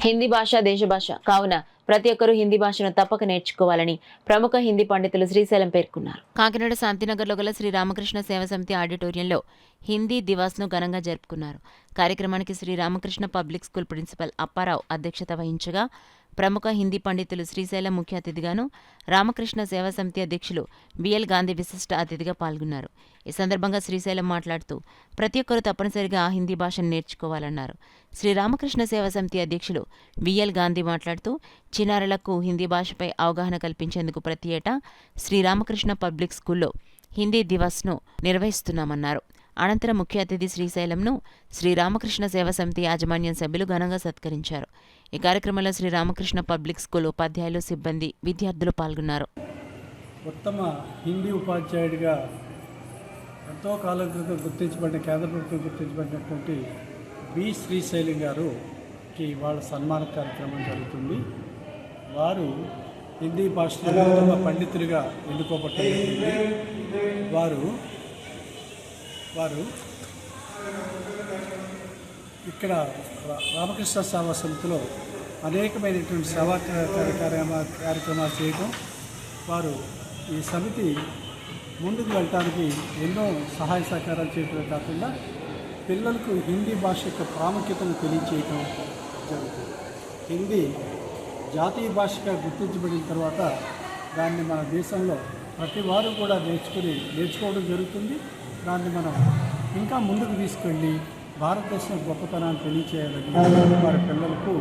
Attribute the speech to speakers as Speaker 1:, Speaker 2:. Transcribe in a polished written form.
Speaker 1: హిందీ భాష దేశ భాష కావున ప్రతి ఒక్కరూ హిందీ భాషను తప్పక నేర్చుకోవాలని ప్రముఖ హిందీ పండితులు శ్రీశైలం పేర్కొన్నారు. కాకినాడ శాంతినగర్లో గల శ్రీ రామకృష్ణ సేవా సమితి ఆడిటోరియంలో హిందీ దివాస్ను ఘనంగా జరుపుకున్నారు. కార్యక్రమానికి Shri Ramakrishna public school principal Apparao అధ్యక్షత వహించగా ప్రముఖ హిందీ పండితులు శ్రీశైలం ముఖ్య అతిథిగాను, రామకృష్ణ సేవా సమితి అధ్యక్షులు బిఎల్ గాంధీ విశిష్ట అతిథిగా పాల్గొన్నారు. ఈ సందర్భంగా శ్రీశైలం మాట్లాడుతూ ప్రతి ఒక్కరూ తప్పనిసరిగా హిందీ భాషను నేర్చుకోవాలన్నారు. శ్రీ రామకృష్ణ సేవా సమితి అధ్యక్షులు బిఎల్ గాంధీ మాట్లాడుతూ చిన్నారులకు హిందీ భాషపై అవగాహన కల్పించేందుకు ప్రతి ఏటా శ్రీ రామకృష్ణ పబ్లిక్ స్కూల్లో హిందీ దివాస్ను నిర్వహిస్తున్నామన్నారు. అనంతరం ముఖ్య అతిథి శ్రీశైలంను శ్రీ రామకృష్ణ సేవా సమితి యాజమాన్యం సభ్యులు ఘనంగా సత్కరించారు. ఈ కార్యక్రమంలో శ్రీ రామకృష్ణ పబ్లిక్ స్కూల్ ఉపాధ్యాయులు, సిబ్బంది, విద్యార్థులు పాల్గొన్నారు.
Speaker 2: ఉత్తమ హిందీ ఉపాధ్యాయుడిగా ఎంతో కాలం క్రితం గుర్తించబడిన కేంద్ర ప్రభుత్వం గుర్తించబడినటువంటి బి శ్రీశైలం గారుకి వాళ్ళ సన్మాన కార్యక్రమం జరుగుతుంది. వారు హిందీ భాషలో ఉత్తమ పండితులుగా ఎన్నుకోబడ్డారు. వారు ఇక్కడ రామకృష్ణ సేవా సమితిలో అనేకమైనటువంటి సేవా కార్యక్రమాలు చేయడం, వారు ఈ సమితి ముందుకు వెళ్ళటానికి ఎన్నో సహాయ సహకారాలు చేయడమే కాకుండా పిల్లలకు హిందీ భాష యొక్క ప్రాముఖ్యతను తెలియచేయటం జరుగుతుంది. హిందీ జాతీయ భాషగా గుర్తించబడిన తర్వాత దాన్ని మన దేశంలో ప్రతి వారు కూడా నేర్చుకోవడం జరుగుతుంది. దాన్ని మనం ఇంకా ముందుకు తీసుకెళ్ళి భారతదేశం గొప్పతనాన్ని తెలియచేయాలని వారి పిల్లలకు